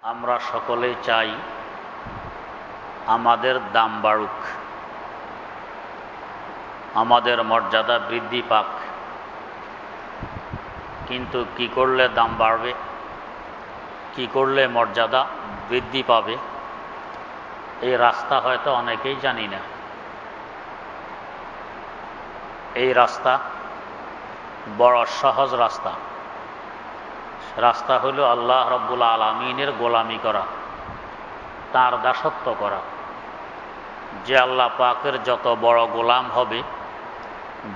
আমরা সকলেই চাই আমাদের দাম বাড়ুক, আমাদের মর্যাদা বৃদ্ধি পাক। কিন্তু কি করলে দাম বাড়বে, কি করলে মর্যাদা বৃদ্ধি পাবে, এই রাস্তা হয়তো অনেকেই জানি না। এই রাস্তা বড় সহজ রাস্তা। রাস্তা হলো আল্লাহ রাব্বুল আলামিনের গোলামি করা, তার দাসত্ব করা। যে আল্লাহ পাকের যত বড় গোলাম হবে,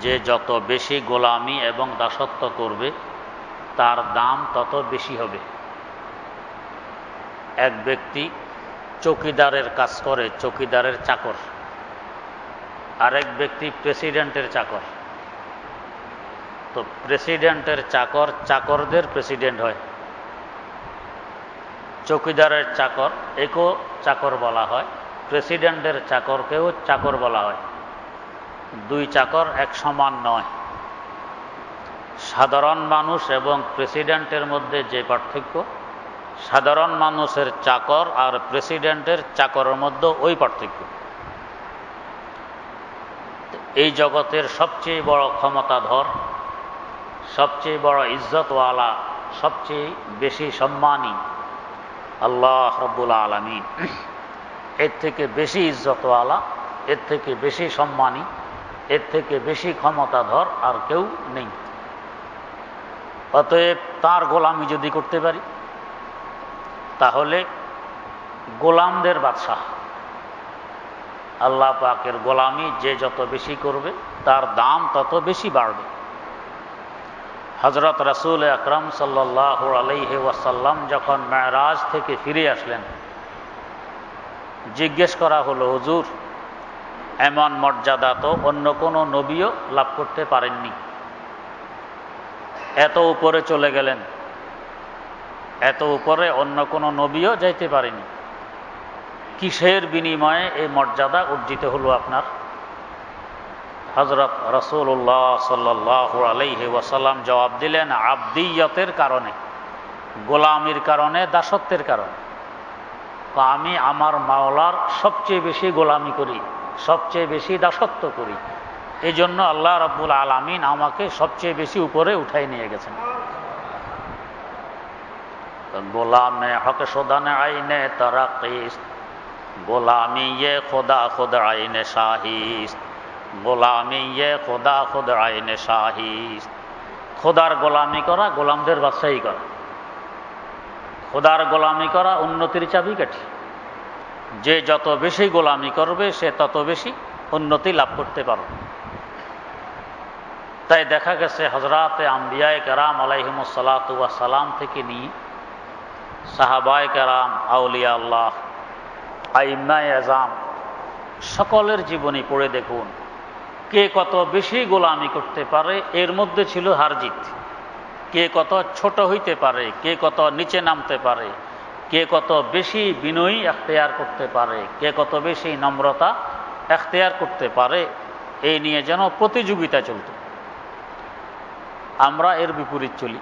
যে যত বেশি গোলামি এবং দাসত্ব করবে, তার দাম তত বেশি হবে। এক ব্যক্তি চৌকিদারের কাজ করে, চৌকিদারের চাকর। আরেক ব্যক্তি প্রেসিডেন্টের চাকর। তো প্রেসিডেন্টের চাকর চাকরদের প্রেসিডেন্ট হয়। চৌকিদারের চাকর একেও চাকর বলা হয়, প্রেসিডেন্টের চাকরকেও চাকর বলা হয়। দুই চাকর এক সমান নয়। সাধারণ মানুষ এবং প্রেসিডেন্টের মধ্যে যে পার্থক্য, সাধারণ মানুষের চাকর আর প্রেসিডেন্টের চাকরের মধ্যে ওই পার্থক্য। এই জগতের সবচেয়ে বড় ক্ষমতাধর, সবচেয়ে বড় ইজ্জতওয়ালা, সবচেয়ে বেশি সম্মানী আল্লাহ রাব্বুল আলামিন। এর থেকে বেশি ইজ্জতওয়ালা, এর থেকে বেশি সম্মানী, এর থেকে বেশি ক্ষমতাধর আর কেউ নেই। অতএব তার গোলামি যদি করতে পারি, তাহলে গোলামদের বাদশাহ আল্লাহ পাকের গোলামি যে যত বেশি করবে, তার দাম তত বেশি বাড়বে। হযরত রাসূল আকরাম সাল্লাল্লাহু আলাইহি ওয়াসাল্লাম যখন মেরাজ থেকে ফিরে আসলেন, জিজ্ঞেস করা হলো, হুজুর, এমন মর্যাদা তো অন্য কোনো নবীও লাভ করতে পারেননি। এত উপরে চলে গেলেন, এত উপরে অন্য কোনো নবীও যাইতে পারেনি। কিসের বিনিময়ে এই মর্যাদা অর্জিত হলো আপনার? হযরত রাসূলুল্লাহ সাল্লাল্লাহু আলাইহি ওয়াসাল্লাম জবাব দিলেন, আবদিয়তের কারণে, গোলামির কারণে, দাসত্বের কারণে। আমি আমার মাওলার সবচেয়ে বেশি গোলামি করি, সবচেয়ে বেশি দাসত্ব করি, এই জন্য আল্লাহ রাব্বুল আলামিন আমাকে সবচেয়ে বেশি উপরে উঠাই নিয়ে গেছেন। গোলামে হক শোদানে আইনে তারাকিস, গোলামি ইয়ে খোদা খুদ আইনে শাহিস, গোলামি ইয়ে খোদা খুদ আইনে শাহিস। খোদার গোলামি করা গোলামদের বাদশাহী করা, খোদার গোলামি করা উন্নতির চাবিকাঠি। যে যত বেশি গোলামি করবে, সে তত বেশি উন্নতি লাভ করতে পারবে। তাই দেখা গেছে হযরতে আম্বিয়ায়ে কেরাম আলাইহিমুস সালাতু ওয়াস সালাম থেকে নিয়ে সাহাবায়ে কেরাম, আউলিয়া আল্লাহ, আইম্মায়ে আযম, সকলের জীবনী পড়ে দেখুন, কে কত বেশি গোলামি করতে পারে এর মধ্যে ছিল হার জিত। কে কত ছোট হইতে পারে, কে কত নিচে নামতে পারে, কে কত বেশি বিনয়ী এখতিয়ার করতে পারে, কে কত বেশি নম্রতা এখতিয়ার করতে পারে, এই নিয়ে যেন প্রতিযোগিতা চলত। আমরা এর বিপরীত চলি।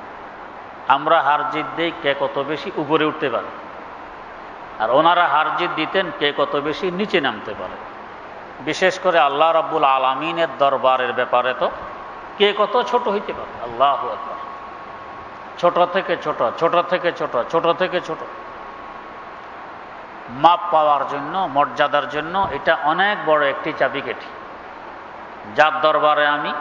আমরা হার জিত দিই কে কত বেশি উপরে উঠতে পারে, আর ওনারা হার জিত দিতেন কে কত বেশি নিচে নামতে পারে। বিশেষ করে আল্লাহ রাব্বুল আলামিনের দরবারের ব্যাপারে তো কে কত ছোট হইতে পারে। আল্লাহু আকবার। ছোট থেকে ছোট, ছোট থেকে ছোট, ছোট থেকে ছোট মাপ পাওয়ার জন্য, মর্যাদার জন্য এটা অনেক বড় একটি চাবিকাঠি। যার দরবারে আমি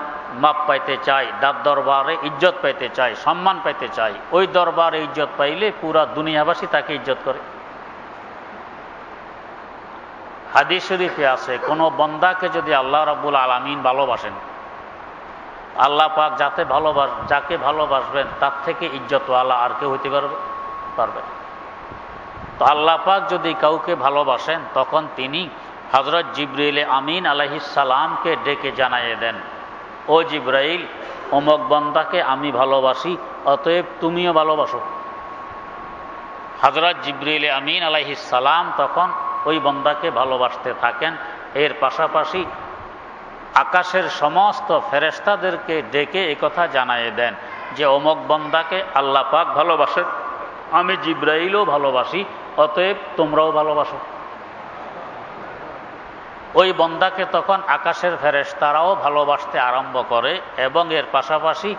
মাপ পাইতে চাই, যার দরবারে ইজ্জত পাইতে চাই, সম্মান পাইতে চাই, ওই দরবারে ইজ্জত পাইলে পুরা দুনিয়াবাসী তাকে ইজ্জত করে। হাদিস শরীফে আছে, কোনো বান্দাকে যদি আল্লাহ রাব্বুল আলামিন ভালোবাসেন, আল্লাহ পাক যাকে ভালোবাসবেন তার থেকে ইজ্জতওয়ালা আর কেউ হইতে পারবে। তো আল্লাহ পাক যদি কাউকে ভালোবাসেন, তখন তিনি হযরত জিবরাইল আমিন আলাইহিস সালামকে ডেকে জানাইয়ে দেন, ও জিবরাইল, অমুক বান্দাকে আমি ভালোবাসি, অতএব তুমিও ভালোবাসো। হযরত জিবরাইল আমিন আলাইহিস সালাম তখন ওই বান্দাকে ভালোবাসতে থাকেন। এর পাশাপাশি আকাশের সমস্ত ফেরেশতাদেরকে ডেকে একথা জানাইয়ে দেন যে অমুক বান্দাকে আল্লাহ পাক ভালোবাসেন, আমি জিব্রাইলও ভালোবাসি, অতএব তোমরাও ভালোবাসো। ওই বন্দাকে তখন আকাশের ফেরেশতারাও ভালোবাসতে আরম্ভ করে, এবং এর পাশাপাশি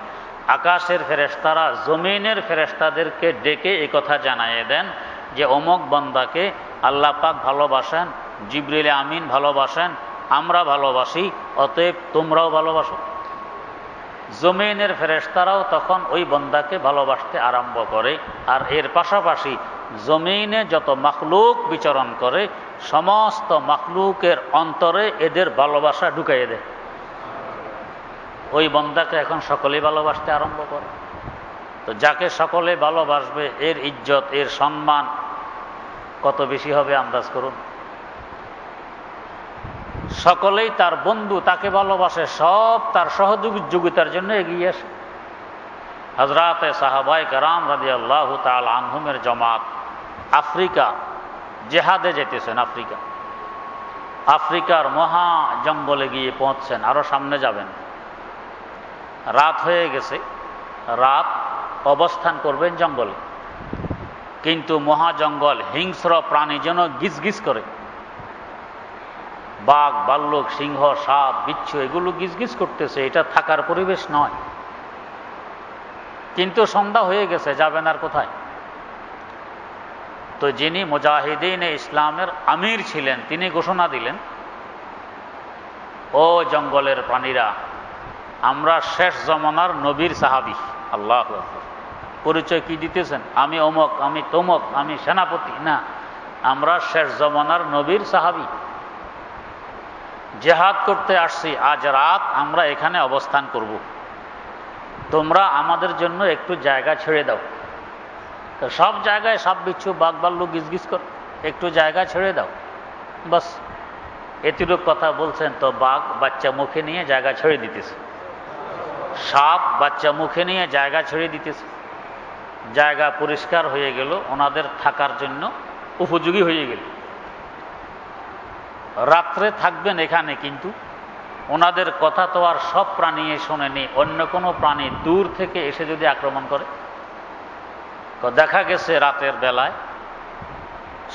আকাশের ফেরেশতারা জমিনের ফেরেশতাদেরকে ডেকে এই কথা জানিয়ে দেন যে অমুক বন্দাকে আল্লাহ পাক ভালোবাসেন, জিবরিল আমিন ভালোবাসেন, আমরা ভালোবাসি, অতএব তোমরাও ভালোবাসো। জমিনের ফেরেশতারাও তখন ওই বন্দাকে ভালোবাসতে আরম্ভ করে, আর এর পাশাপাশি জমিনে যত মাখলুক বিচরণ করে সমস্ত মাখলুকের অন্তরে এদের ভালোবাসা ঢুকাইয়ে দেয়। ওই বন্দাকে এখন সকলেই ভালোবাসতে আরম্ভ করে। তো যাকে সকলে ভালোবাসবে এর ইজ্জত, এর সম্মান কত বেশি হবে আন্দাজ করুন। সকলেই তার বন্ধু, তাকে ভালোবাসে, সব তার সহযোগিতার জন্য এগিয়ে আসে। হযরতে সাহাবায়ে কেরাম রাদিয়াল্লাহু তাআলা আনহুমের জামাত আফ্রিকা জেহাদে যেতেছেন। আফ্রিকার মহা জঙ্গলে গিয়ে পৌঁছছেন, আরো সামনে যাবেন। রাত হয়ে গেছে, রাত অবস্থান করবেন জঙ্গলে, কিন্তু মহা জঙ্গল, হিংস্র প্রাণী যেন গিজগিজ করে। বাঘ, ভাল্লুক, সিংহ, সাপ, বিচ্ছু এগুলো গিজগিজ করতেছে, এটা থাকার পরিবেশ নয়। কিন্তু সন্ধ্যা হয়ে গেছে, যাবেন আর কোথায়? তো যিনি মুজাহিদিনে ইসলামের আমির ছিলেন তিনি ঘোষণা দিলেন, ও জঙ্গলের প্রাণীরা, আমরা শেষ জমানার নবীর সাহাবী। আল্লাহু আকবার। পরিচয় কি দিতেছেন? আমি অমুক, আমি তমুক, আমি সেনাপতি না, আমরা শেষ জমানার নবীর সাহাবী। জিহাদ করতে আসছি, আজ রাত আমরা এখানে অবস্থান করব, তোমরা আমাদের জন্য একটু জায়গা ছেড়ে দাও। তো সব জায়গায় সব বিচ্ছু, বাঘ, ভাল্লুক গিজগিজ করে, একটু জায়গা ছেড়ে দাও, বাস এতটুক কথা বলছেন। তো বাঘ বাচ্চা মুখে নিয়ে জায়গা ছেড়ে দিতেছে, সাপ বাচ্চা মুখে নিয়ে জায়গা ছেড়ে দিতেছে। জায়গা পরিষ্কার হয়ে গেল, ওনাদের থাকার জন্য উপযোগী হয়ে গেল। রাত্রে থাকবেন এখানে, কিন্তু ওনাদের কথা তো আর সব প্রাণী শোনেনি। অন্য কোনো প্রাণী দূর থেকে এসে যদি আক্রমণ করে, তো দেখা গেছে রাতের বেলায়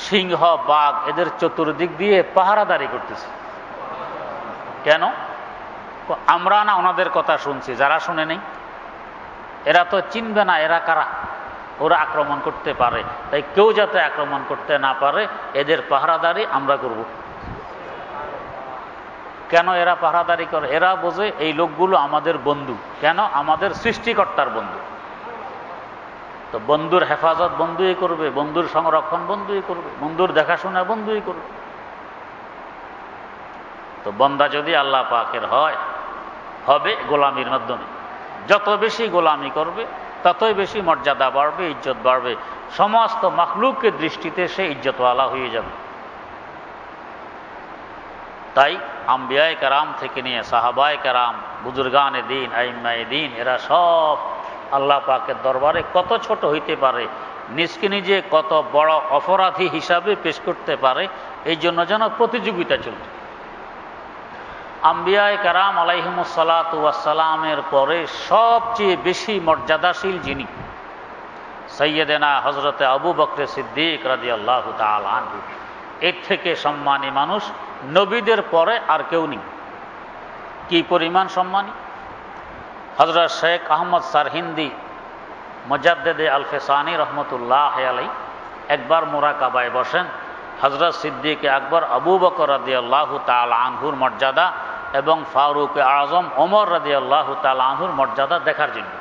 সিংহ, বাঘ এদের চতুর্দিক দিয়ে পাহারাদারি করতেছে। কেন? আমরা না ওনাদের কথা শুনছি, যারা শুনে নেই এরা তো চিনবে না এরা কারা, ওরা আক্রমণ করতে পারে, তাই কেউ যাতে আক্রমণ করতে না পারে এদের পাহারাদারি আমরা করব। কেন এরা পাহারাদারি করে? এরা বোঝে এই লোকগুলো আমাদের বন্ধু। কেন? আমাদের সৃষ্টিকর্তার বন্ধু। তো বন্ধুর হেফাজত বন্ধুই করবে, বন্ধুর সংরক্ষণ বন্ধুই করবে, বন্ধুর দেখাশোনা বন্ধুই করবে। তো বন্দা যদি আল্লাহ পাকের হবে গোলামির মাধ্যমে। যত বেশি গোলামি করবে ততই বেশি মর্যাদা বাড়বে, ইজ্জত বাড়বে, সমস্ত মাখলুকের দৃষ্টিতে সে ইজ্জতওয়ালা হয়ে যাবে। তাই আম্বিয়ায়ে কেরাম থেকে নিয়ে সাহাবায়ে কেরাম, বুজুর্গানে দ্বীন, আইম্মায়ে দ্বীন, এরা সব আল্লাহ পাকের দরবারে কত ছোট হইতে পারে, নিজকে নিজে কত বড় অপরাধী হিসাবে পেশ করতে পারে, এই জন্য যেন প্রতিযোগিতা চলছে। আম্বিয়ায়ে কেরাম আলাইহিমুস সালাতু ওয়াস সালামের পরে সবচেয়ে বেশি মর্যাদাশীল যিনি, সাইয়্যিদানা হযরতে আবু বকর সিদ্দিক রাদিয়াল্লাহু তাআলা আনহু। এর থেকে সম্মানী মানুষ নবীদের পরে আর কেউ নেই। কি পরিমাণ সম্মানী! হযরত শেখ আহমদ সারহিন্দি মুজাদ্দিদে আল ফিসানি রহমতুল্লাহ আলাইহি একবার মুরাকাবায় বসেন হযরত সিদ্দিক আকবর আবু বকর রাদিয়াল্লাহু তাআলা আনহুর মর্যাদা এবং ফারুক আজম ওমর রাদিয়াল্লাহু তাআলা আনহুর মর্যাদা দেখার জন্য।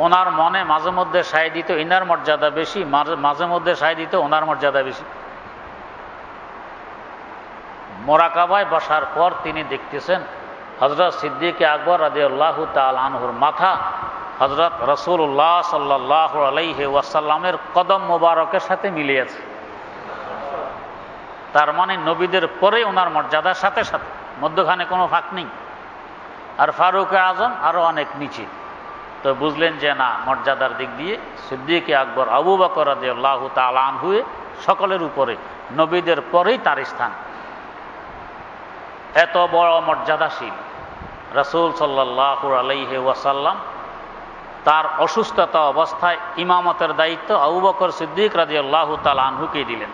ওনার মনে মাঝে মধ্যে সায় দিত ইনার মর্যাদা বেশি, মাঝে মধ্যে সায় দিত ওনার মর্যাদা বেশি। মোরাকাবায় বসার পর তিনি দেখতেছেন হযরত সিদ্দিক আকবর রাদিয়াল্লাহু তাআলা আনহুর মাথা হযরত রাসূলুল্লাহ সাল্লাল্লাহু আলাইহি ওয়াসাল্লামের কদম মোবারকের সাথে মিলে আছে। তার মানে নবীদের পরে ওনার মর্যাদার সাথে সাথে, মধ্যখানে কোনো ফাঁক নেই। আর ফারুক আজম আরো অনেক নিচে। তো বুঝলেন যে না, মর্যাদার দিক দিয়ে সিদ্দিক আকবর আবু বকর রাদিয়াল্লাহু তাআলা আনহু সকলের উপরে, নবীদের পরেই তার স্থান। এত বড় মর্যাদাশীল রাসূল সাল্লাল্লাহু আলাইহি ওয়াসাল্লাম তার অসুস্থতা অবস্থায় ইমামতের দায়িত্ব আবু বকর সিদ্দিক রাদিয়াল্লাহু তাআলা আনহুকে দিলেন।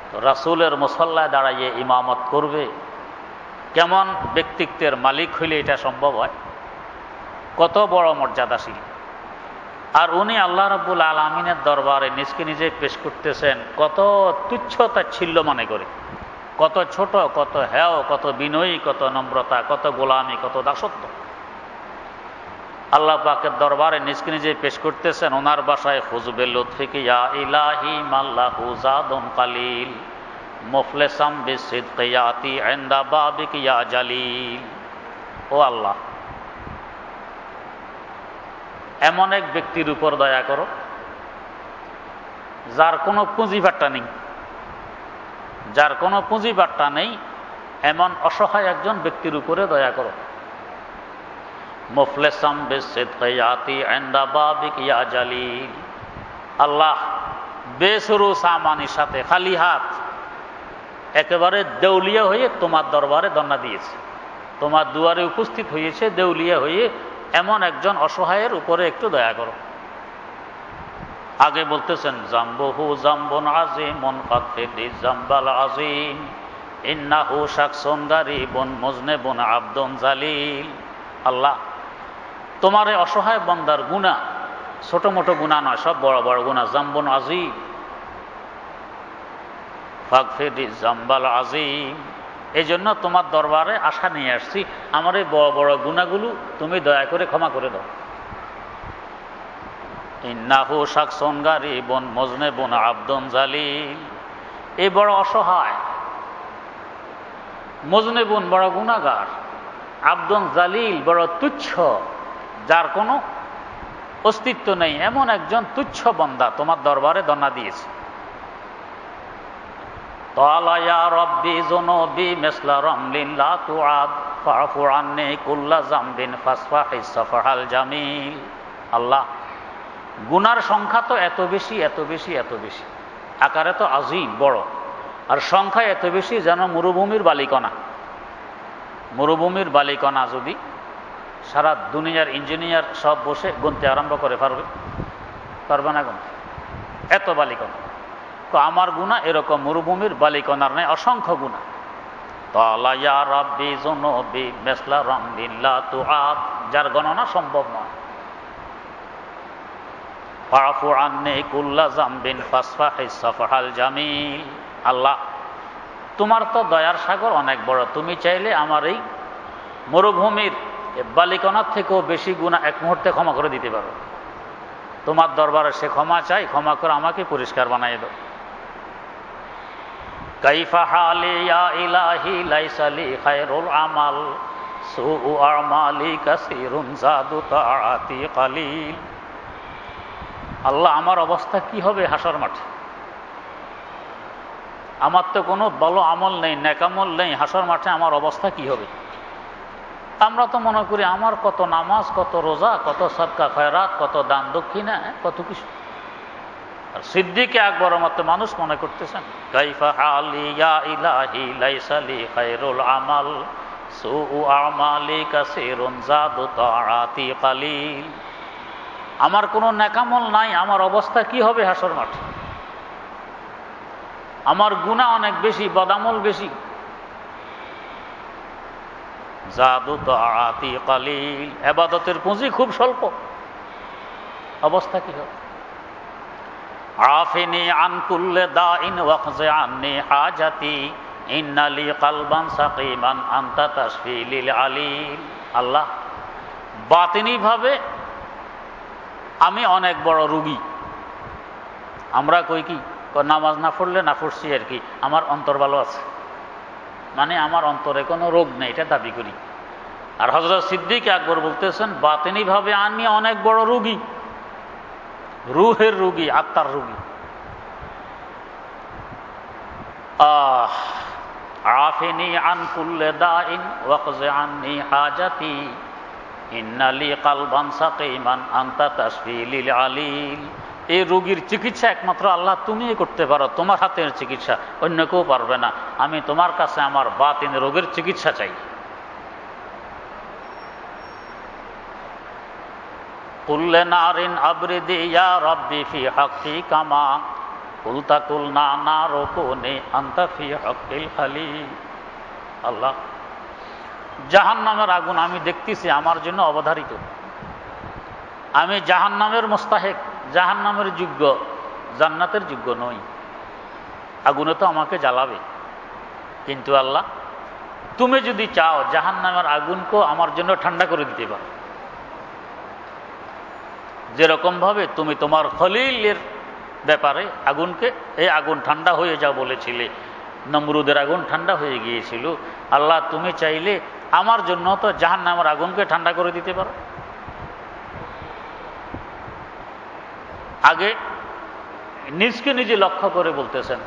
তো রাসূলের মুসাল্লায় দাঁড়াইয়ে ইমামত করবে, কেমন ব্যক্তিত্বের মালিক হইলে এটা সম্ভব হয়, কত বড় মর্যাদাশীল। আর উনি আল্লাহ রাব্বুল আলামিনের দরবারে নিজকে নিজে পেশ করতেছেন কত তুচ্ছ তাচ্ছিল্য মনে করে, কত ছোট, কত হেয়, কত বিনয়ী, কত নম্রতা, কত গোলামি, কত দাসত্ব। আল্লাহ পাকের দরবারে নিজকে নিজে পেশ করতেছেন ওনার বাসায় হুজবে লুৎফিকে ইয়া ইলাহি মাল্লাহু জাদুন কালিল মুফলিসাম বিসিদকি ইয়াতি ইনদা বাবিকি ইয়া জালিল। ও আল্লাহ, এমন এক ব্যক্তির উপর দয়া করো যার কোনো পুঁজিবাট্টা নেই, যার কোনো পুঁজিবাট্টা নেই, এমন অসহায় একজন ব্যক্তির উপরে দয়া করো। মুফলিসাম বিসিদকি ইয়াতি ইনদা বাবিকি ইয়া জালিল। আল্লাহ বেসুরু সামানির সাথে খালি হাত একেবারে দেউলিয়া হয়ে তোমার দরবারে ধর্ণা দিয়েছে, তোমার দুয়ারে উপস্থিত হয়েছে দেউলিয়া হয়ে, এমন একজন অসহায়ের উপরে একটু দয়া করো। আগে বলতেছেন জাম্বুহু জাম্বুন আযীমুন ফাগফিরি জাম্বাল আযীম ইন্নাহু শাখসুন গারিবুন মুযনিবুন আবদুন জালিল। আল্লাহ, তোমার এই অসহায় বান্দার গুনাহ ছোট মোটো গুনাহ নয়, সব বড় বড় গুনাহ। জাম্বুন আযীম ফাগফিরি জাম্বাল আযীম, এই জন্য তোমার দরবারে আশা নিয়ে আসছি, আমার এই বড় বড় গুনাহগুলো তুমি দয়া করে ক্ষমা করে দাও। ইন্নাহু শাখসুন গারিবুন মুযনিবুন আবদুন জালিল। এই বড় অসহায়, মুযনিবুন বড় গুনাহগার, আবদুন জালিল বড় তুচ্ছ, যার কোনো অস্তিত্ব নেই, এমন একজন তুচ্ছ বান্দা তোমার দরবারে ধর্ণা দিয়েছে। তাআলা ইয়া রাব্বি যুনুবি মিসলা রামলিন লা তুআদ ফা'ফু আন্নি কুল্লা যামবিন ফাসফাহিস সাফহাল জামিল। আল্লাহ, গুনার সংখ্যা তো এত বেশি, এত বেশি, এত বেশি, আকারে তো আযীম বড়, আর সংখ্যা এত বেশি যেন মরুভূমির বালিকণা। মরুভূমির বালিকণা যদি সারা দুনিয়ার ইঞ্জিনিয়ার সব বসে গুনতে আরম্ভ করে পারবে না গুনতে, এত বালিকণা। তো আমার গুনাহ এরকম মরুভূমির বালিকণার নেই, অসংখ্য গুনাহ। তাআলা ইয়া রাব্বি যুনুবি মিসলা রামলিন লা তুআদ, যার গণনা সম্ভব নয়। ফা'ফু আন্নি কুল্লা যামবিন ফাসফাহিস সাফহাল জামিল। আল্লাহ, তোমার তো দয়ার সাগর অনেক বড়, তুমি চাইলে আমার এই মরুভূমির বালিকণার থেকেও বেশি গুনাহ এক মুহূর্তে ক্ষমা করে দিতে পারো। তোমার দরবারে সে ক্ষমা চাই, ক্ষমা করে আমাকে পরিষ্কার বানিয়ে দাও। কাইফা হালি ইয়া ইলাহি লাইসা লি খায়রুল আমাল সুউ আমালি কাসীরুন জাদু তাআতি কালিল। আল্লাহ, আমার অবস্থা কি হবে হাসর মাঠে? আমার তো কোনো ভালো আমল নেই, নেকামল নেই, হাসর মাঠে আমার অবস্থা কি হবে? আমরা তো মনে করি আমার কত নামাজ, কত রোজা, কত সদকা খয়রাত, কত দান দক্ষিণা, কত কিছু। আর সিদ্দিকে আকবরের মতো মানুষ মনে করতেছেন কাইফা হালি ইয়া ইলাহি লাইসা লি খায়রুল আমাল সুউ আমালি কাসীরুন জাদু তাআতি কালিল। আমার কোনো নেকামল নাই, আমার অবস্থা কি হবে হাসর মাঠে? আমার গুনাহ অনেক বেশি, বদামল বেশি। জাদু তাআতি কালিল, ইবাদতের পুঁজি খুব স্বল্প, অবস্থা কি হবে? আফিনি আন কুল্লি দাইন ওয়াখজি আন্নি হাজাতি ইন্নালি কালবান সাকিমান আনতা তাশফি লিল আলিল। আল্লাহ, বাতিনিভাবে আমি অনেক বড় রোগী। আমরা কই কি নামাজ না পড়লে না পড়ছি আর কি, আমার অন্তর ভালো আছে, মানে আমার অন্তরে কোনো রোগ নেই, এটা দাবি করি। আর হযরত সিদ্দিক আকবর বলতেছেন বাতিনিভাবে আমি অনেক বড় রোগী, রুহের রোগী, আত্মার রোগী। আফিনি আন কুল্লি দাইন ওয়াকজি আন্নি হাজাতি ইন্নালি কালবান সাকিমান আনতা তাশফি লিল আলিল। এই রোগীর চিকিৎসা একমাত্র আল্লাহ তুমিই করতে পারো, তোমার হাতের চিকিৎসা, অন্য কেউ পারবে না। আমি তোমার কাছে আমার বাতিন রোগের চিকিৎসা চাই। কুল্লে নারিন আবরিদি ইয়া রব্বি ফি হাক্কি কামা কুলতা কুলনা নারো কুনি আনতা ফি হাক্কিল খালিল। আল্লাহ, জাহান্নামের আগুন আমি দেখতেছি আমার জন্য অবধারিত, আমি জাহান্নামের মুস্তাহিক, জাহান্নামের যোগ্য, জান্নাতের যোগ্য নই। আগুনে তো আমাকে জ্বালাবে, কিন্তু আল্লাহ তুমি যদি চাও জাহান্নামের আগুনকে আমার জন্য ঠান্ডা করে দিতে পারো, যেরকম ভাবে তুমি তোমার খলিলের ব্যাপারে আগুনকে এই আগুন ঠান্ডা হয়ে যাও বলেছিলে, নমরুদের আগুন ঠান্ডা হয়ে গিয়েছিল। আল্লাহ তুমি চাইলে আমার জন্য তো জাহান্নামের আগুনকে ঠান্ডা করে দিতে পারো। আগে নিজকে নিজে লক্ষ্য করে বলতেছেন,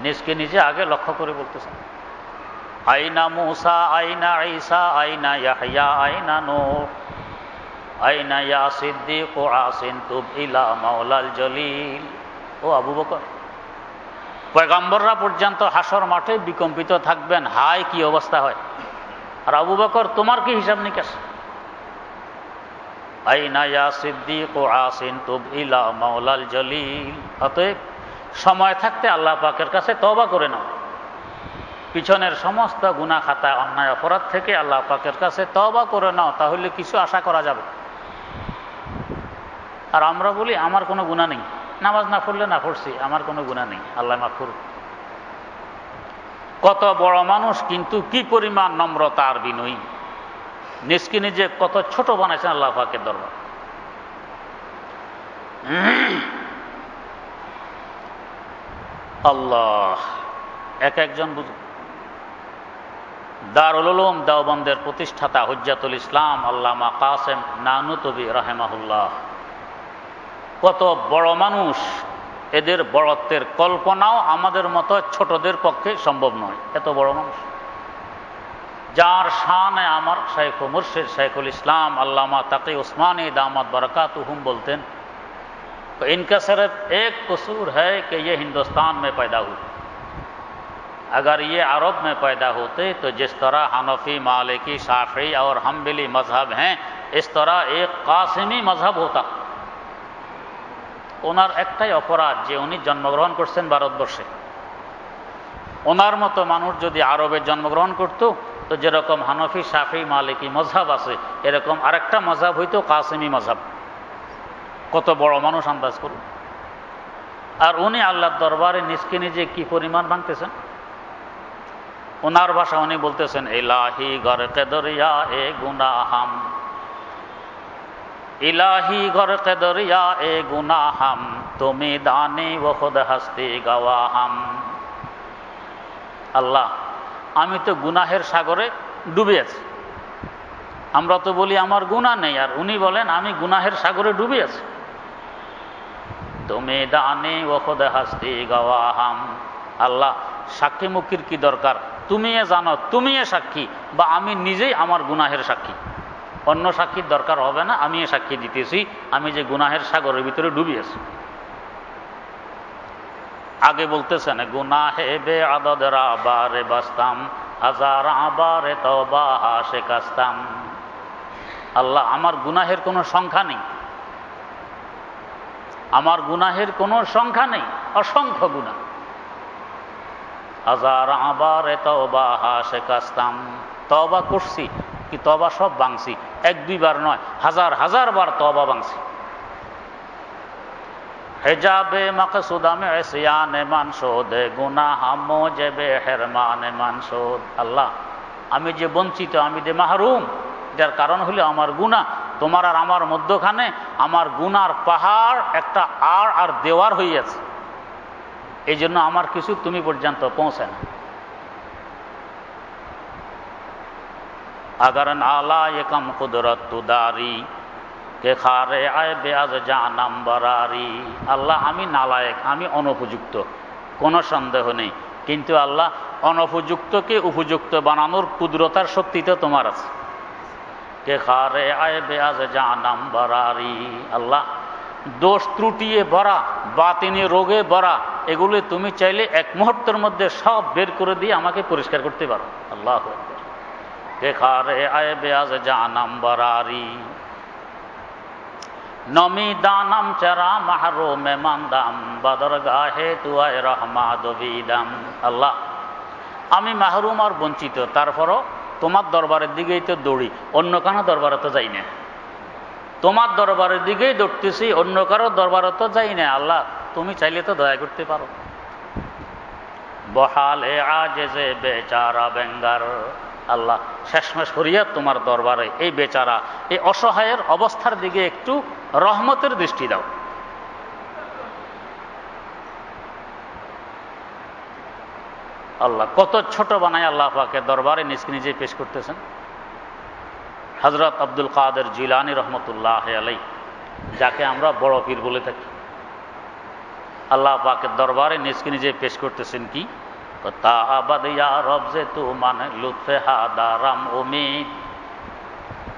নিজকে নিজে আগে লক্ষ্য করে বলতেছেন, আইনা মূসা আইনা ঈসা আইনা ইয়াহইয়া আইনা নূহ আইনা ইয়া সিদ্দিক ও আসিন তুব ইলা মাওলাল জলিল। ও আবু বকর, পয়গম্বররা পর্যন্ত হাসর মাঠে বিকম্পিত থাকবেন, হায় কি অবস্থা হয়, আর আবু বকর তোমার কি হিসাব নিকাশ? আইনা ইয়া সিদ্দিক ও আসিন তুব ইলা মাওলাল জলিল। অতএব সময় থাকতে আল্লাহ পাকের কাছে তওবা করে নাও, পিছনের সমস্ত গুনাহ খাতা অন্যায় অপরাধ থেকে আল্লাহ পাকের কাছে তওবা করে নাও, তাহলে কিছু আশা করা যাবে। আর আমরা বলি আমার কোনো গুনাহ নেই, নামাজ না পড়লে না পড়ছি, আমার কোনো গুনাহ নেই, আল্লাহ মাফ করুন। কত বড় মানুষ, কিন্তু কি পরিমাণ নম্রতা আর বিনয়ী, নিজকে নিজে কত ছোট বানাইছেন আল্লাহ পাকের দরবার। আল্লাহ, এক একজন বুঝুন। দারুল উলুম দেওবন্দের প্রতিষ্ঠাতা হুজ্জাতুল ইসলাম আল্লামা কাসেম নানুতবি রাহিমাহুল্লাহ, কত বড় মানুষ, এদের বড়ত্বের কল্পনাও আমাদের মতো ছোটদের পক্ষে সম্ভব নয়। এত বড় মানুষ, যার শানে আমার শাইখ মুর্শিদ শাইখুল ইসলাম আল্লামা তাকি উসমানী दामत बरकातुहुम বলতেন, इनका सिर्फ एक कसूर है कि ये हिंदुस्तान में पैदा हुए, अगर ये अरब में पैदा होते तो जिस तरह हनफी मालिकी शाफी और हम्बली मजहब हैं, इस तरह एक कासिमी मजहब होता। ওনার একটাই অপরাধ যে উনি জন্মগ্রহণ করছেন ভারতবর্ষে, ওনার মতো মানুষ যদি আরবে জন্মগ্রহণ করত, তো যেরকম হানফি শাফি মালিকি মজহাব আছে, এরকম আরেকটা মজহাব হইতো কাসিমি মজহাব। কত বড় মানুষ আন্দাজ করুন। আর উনি আল্লাহর দরবারে নিজকে নিজে কি পরিমাণ ভাঙতেছেন। ওনার ভাষা উনি বলতেছেন, ইলাহি গরকে দরিয়া এ গুনাহাম, ইলাহি গরকে দরিয়া এ গুনাহাম, তুমি দানি ও খুদ হস্তি গওয়াহাম। আল্লাহ, আমি তো গুনাহের সাগরে ডুবে আছি। আমরা তো বলি আমার গুনাহ নেই, আর উনি বলেন আমি গুনাহের সাগরে ডুবে আছি। তুমি দানি ও খুদ হস্তি গওয়াহাম। আল্লাহ, সাক্ষী মুক্তির কি দরকার, তুমি জানো, তুমি সাক্ষী, বা আমি নিজেই আমার গুনাহের সাক্ষী, অন্য সাক্ষীর দরকার হবে না, আমি সাক্ষী দিতেছি আমি যে গুনাহের সাগরের ভিতরে ডুবে আছি। আগে বলতেছেন, গুনাহে বে আদদ রাবারে বাস্তাম, হাজার আবারে তওবা শিকাস্তাম। আল্লাহ, আমার গুনাহের কোনো সংখ্যা নেই, আমার গুনাহের কোনো সংখ্যা নেই, অসংখ্য গুনাহ। হাজার আবারে তওবা শিকাস্তাম, তওবা করছি কি তওবা সব ভাঙছি, এক দুইবার নয়, হাজার হাজার বার তওবা ভাঙছি। হেজাবে মকসুদা মে ইসয়ানে মানসুদ, গুনাহ মোজেবে হেরমানে মানসুদ। আল্লাহ, আমি যে বঞ্চিত, আমি যে মাহরুম, যার কারণ হলো আমার গুনাহ। তোমার আর আমার মধ্যখানে আমার গুনার পাহাড় একটা আর দেওয়ার হইয়াছে, এই জন্য আমার কিছু তুমি পর্যন্ত পৌঁছে না। अगर नालायकम कुदरत तुदारी के खारे आए बेआज जानम बरारी। আল্লাহ, আমি নালায়েক, আমি অনুপযুক্ত, কোনো সন্দেহ নেই, কিন্তু আল্লাহ, অনুপযুক্তকে উপযুক্ত বানানোর কুদরতার শক্তি তো তোমার আছে। কে খারে আয় বেআজ জানাম বরারি। আল্লাহ, দোষ ত্রুটিয়ে ভরা, বাতিনি রোগে ভরা, এগুলো তুমি চাইলে এক মুহূর্তের মধ্যে সব বের করে দিয়ে আমাকে পরিষ্কার করতে পারো। আল্লাহু আকবার। के खारे आए ब्याज जानम बरारी नमी दानम चरा महरो में मंदाम बदर गाहे तुआय रहमाद বিদাম। আল্লাহ, আমি মাহরুম আর বঞ্চিত, তারপরও তোমার দরবারের দিকেই তো দৌড়ি, অন্য কারো দরবারে তো যাই না। তোমার দরবারের দিকেই দৌড়তেছি, অন্য কারো দরবারে তো যাই না। আল্লাহ, তুমি চাইলে তো দয়া করতে পারো। বহালে আজেজে বেচারা বেঙ্গার। আল্লাহ, শেষমেশ ফরিয়াদ তোমার দরবারে এই বেচারা, এই অসহায়ের অবস্থার দিকে একটু রহমতের দৃষ্টি দাও। আল্লাহ কত ছোট বানায় আল্লাহ পাকের দরবারে নিজকে নিজে পেশ করতেছেন। হযরত আব্দুল কাদের জিলানী রহমতুল্লাহ আলাইহি, যাকে আমরা বড় পীর বলে থাকি, আল্লাহ পাকের দরবারে নিজকে নিজে পেশ করতেছেন কি? তাআবাদ ইয়া রব যে তু মান লুৎফে হাদারাম উমিদ,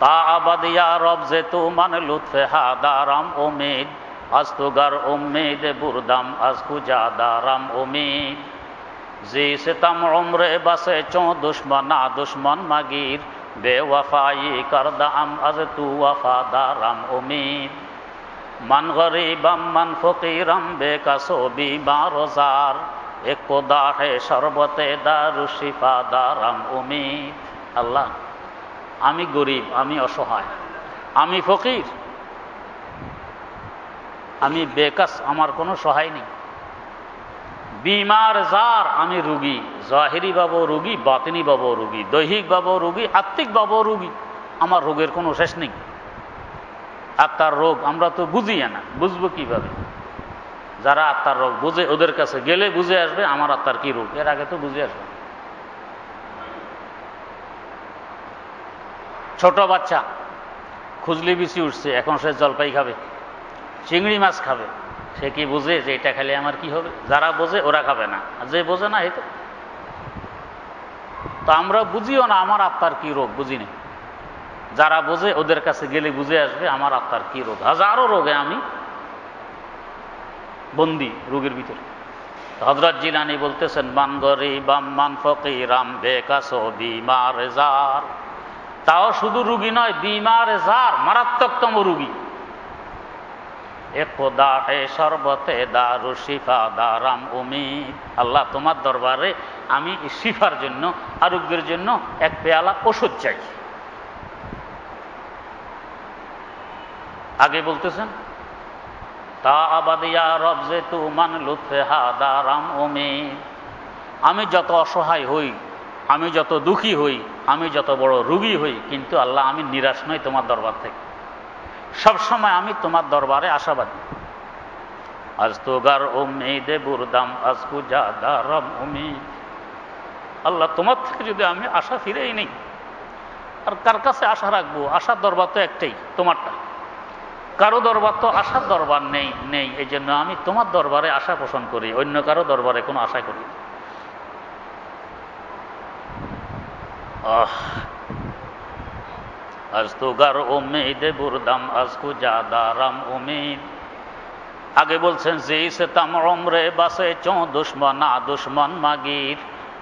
তাআবাদ ইয়া রব যে তু মান লুৎফে হাদারাম উমিদ, আজ তো গার উম্মীদ বুরদাম আজ কুজাদারাম উমিদ, জি সিতম উমরে বাসে চো দুশ্মনা দুশ্মন মাগির, বেওয়াফাই করদাম আজ তু ওয়াফাদারাম উমিদ, মান গরিবাম মান ফকিরাম বেকাসবি বারোজার, এক খোদা হে শরবতে দারু শিফা দারাম উমিদ। আল্লাহ, আমি গরিব, আমি অসহায়, আমি ফকির, আমি বেকাস, আমার কোনো সহায় নেই। বিমার জার, আমি রুগী, জাহিরি ভাবেও রুগী, বাতিনি ভাবেও রুগী, দৈহিক ভাবেও রুগী, আত্মিক ভাবেও রুগী, আমার রোগের কোনো শেষ নেই। আত্মার রোগ আমরা তো বুঝি না, বুঝবো কিভাবে? যারা আত্মার রোগ বুঝে, ওদের কাছে গেলে বুঝে আসবে আমার আত্মার কি রোগ, এর আগে তো বুঝে আসবে। ছোট বাচ্চা খুজলি বিচি উঠছে, এখন সে জলপাই খাবে, চিংড়ি মাছ খাবে, সে কি বুঝে যে এটা খেলে আমার কি হবে? যারা বোঝে ওরা খাবে না, যে বোঝে না হয়তো। তো আমরা বুঝিও না আমার আত্মার কি রোগ, বুঝি না। যারা বোঝে ওদের কাছে গেলে বুঝে আসবে আমার আত্মার কি রোগ। হাজারো রোগে আমি বন্দি, রোগের ভিতরে। হযরত জিলানী বলতেছেন, মান গরিবাম মান ফকিরাম বেকাসবি মারজার, তাও শুধু রুগী নয়, বিমার জার, মারাত্মকতম রুগী। এ খোদা হে শরবতে দারু শিফা দারাম উমিদ। আল্লাহ, তোমার দরবারে আমি শিফার জন্য, আরোগ্যের জন্য এক পেয়ালা ওষুধ চাই। আগে বলতেছেন, তাআবাদ ইয়া রব যে তু মান লুৎফে হাদারাম উমিদ। আমি যত অসহায় হই, আমি যত দুঃখী হই, আমি যত বড় রুগী হই, কিন্তু আল্লাহ আমি নিরাশ নই তোমার দরবার থেকে। সবসময় আমি তোমার দরবারে আশাবাদী। আজ তো গার উম্মীদে বুরদাম আজ কুজাদারাম উমিদ। আল্লাহ, তোমার থেকে যদি আমি আশা ফিরেই নেই, আর কার কাছে আশা রাখবো? আশার দরবার তো একটাই, তোমারটা। কারো দরবার তো আশার দরবার নেই নেই এই জন্য আমি তোমার দরবারে আশা পোষণ করি, অন্য কারো দরবারে কোনো আশা করি। আজ তো গার উম্মীদে বুরদাম আজ কুজাদারাম উমিদ। আগে বলছেন, যে সিতম উমরে বাসে চো দুশ্মনা দুশ্মন মাগির,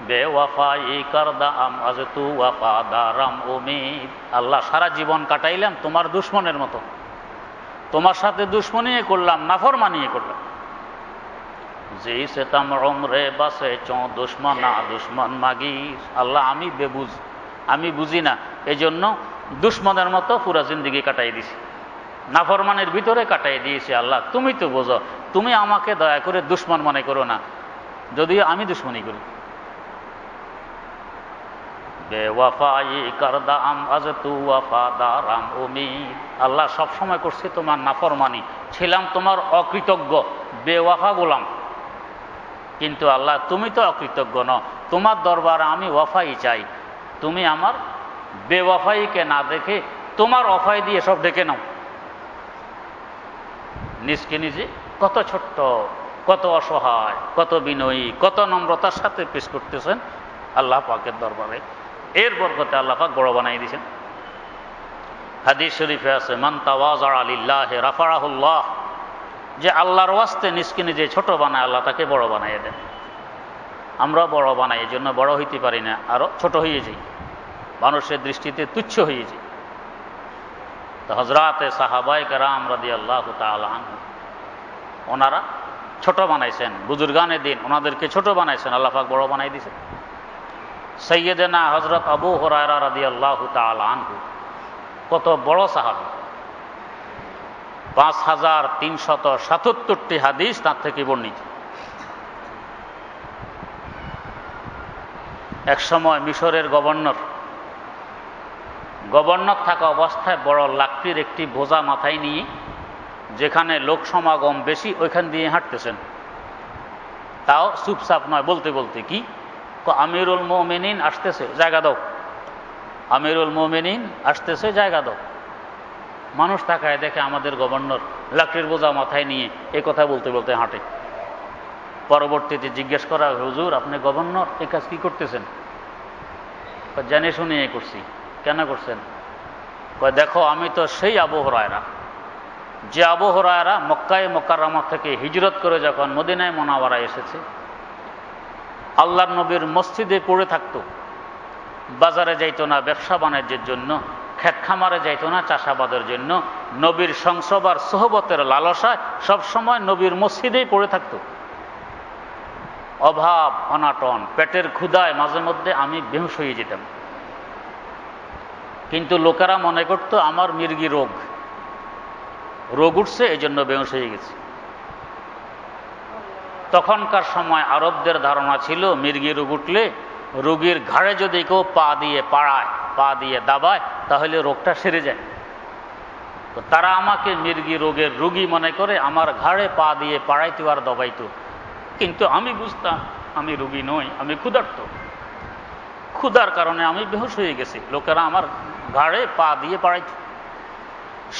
বেওয়াফাই করদাম আজ তু ওয়াফাদারাম উমিদ। আল্লাহ, সারা জীবন কাটাইলাম তোমার দুশ্মনের মতো, তোমার সাথে দুশ্মনী করলাম, নাফরমানি করলাম। যে সিতম উমরে বাসে চো দুশ্মনা দুশ্মন মাগির। আল্লাহ, আমি বেবুঝ, আমি বুঝি না, এই জন্য দুশ্মনের মতো পুরা জিন্দিগি কাটাই দিছি, নাফরমানের ভিতরে কাটাই দিয়েছি। আল্লাহ, তুমি তো বোঝো, তুমি আমাকে দয়া করে দুশ্মন মনে করো না, যদিও আমি দুশ্মনী করি। বেওয়াফাই করদাম আজ তু ওয়াফাদারাম উমিদ। আল্লাহ, সবসময় করছি তোমার নাফরমানি, ছিলাম তোমার অকৃতজ্ঞ বেওয়াফা গোলাম। কিন্তু আল্লাহ, তুমি তো অকৃতজ্ঞ নও, তোমার দরবারে আমি ওয়াফাই চাই। তুমি আমার বেওয়াফাইকে না দেখে তোমার ওয়াফাই দিয়ে সব ডেকে নাও। নিজকে নিজে কত ছোট্ট, কত অসহায়, কত বিনয়ী, কত নম্রতার সাথে পেশ করতেছেন আল্লাহ পাকের দরবারে। এর বরকতে আল্লাহ পাক বড় বানাই দিয়েছেন। হাদিস শরীফে আছে, মান তাওয়াযা লিল্লাহি রাফাআহুল্লাহ, যে আল্লাহর ওয়াস্তে নিজকে নিজে ছোট বানায় আল্লাহ তাকে বড় বানাইয়ে দেন। আমরা বড় বানাই, এই জন্য বড় হইতে পারি না, আরো ছোট হয়ে যাই। মানুষের দৃষ্টিতে তুচ্ছ হয়ে যায়। তো হযরতে সাহাবায়ে কেরাম রাদিয়াল্লাহু তাআলা আনহু ওনারা ছোট বানাইছেন, বুজুর্গানে দিন ওনাদেরকে ছোট বানাইছেন, আল্লাহ পাক বড় বানাই দিয়েছেন। সাইয়্যিদানা হযরত আবু হুরায়রা রাদিয়াল্লাহু তাআলা আনহু কত বড় সাহাবী, 5377টি হাদিস তার থেকে বর্ণিত। এক সময় মিশরের গভর্নর থাকা অবস্থায় বড় লাকড়ির একটি বোঝা মাথায় নিয়ে যেখানে লোক সমাগম বেশি ওইখান দিয়ে হাঁটতেছেন, তাও চুপচাপ নয়, বলতে বলতে কি আমিরুল মুমিনিন আসতেছে, জায়গা দাও, আমিরুল মুমিনিন আসতেছে, জায়গা দাও। মানুষ তাকায় দেখে আমাদের গভর্নর লাকড়ির বোঝা মাথায় নিয়ে এই কথা বলতে বলতে হাঁটে। পরবর্তীতে জিজ্ঞেস করা, হুজুর আপনি গভর্নর, এই কাজ কি করতেছেন? জেনে শুনে করছি। কেন করছেন? দেখো আমি তো সেই আবু হুরায়রা, যে আবু হুরায়রা মক্কায়ে মুকাররমা থেকে হিজরত করে যখন মদিনায়ে মুনাওয়ারা এসেছে, আল্লাহর নবীর মসজিদে পড়ে থাকতো, বাজারে যাইতো না ব্যবসা বাণিজ্যের জন্য, ক্ষেত খামারে যাইতো না চাষাবাদের জন্য, নবীর সংসবার সোহবতের লালসায় সবসময় নবীর মসজিদেই পড়ে থাকতো। অভাব অনাটন পেটের ক্ষুধায় মাঝে মধ্যে আমি বেহুশ হয়ে যেতাম, কিন্তু লোকেরা মনে করত আমার মির্গি রোগ উঠছে, এই জন্য বেহুশ হয়ে গেছে। তখনকার সময় আরবদের ধারণা ছিল মির্গি রোগ উঠলে রোগীর ঘাড়ে যদি কেউ পা দিয়ে পাড়ায়, পা দিয়ে দাবায়, তাহলে রোগটা সেরে যায়। তো তারা আমাকে মির্গি রোগের রোগী মনে করে আমার ঘাড়ে পা দিয়ে পাড়াইতো আর দবাইতো, কিন্তু আমি বুঝতাম আমি রোগী নই, আমি ক্ষুধার্ত। ক্ষুধার কারণে আমি বেহুশ হয়ে গেছি, লোকেরা আমার ঘাড়ে পা দিয়ে পাড়াইতো।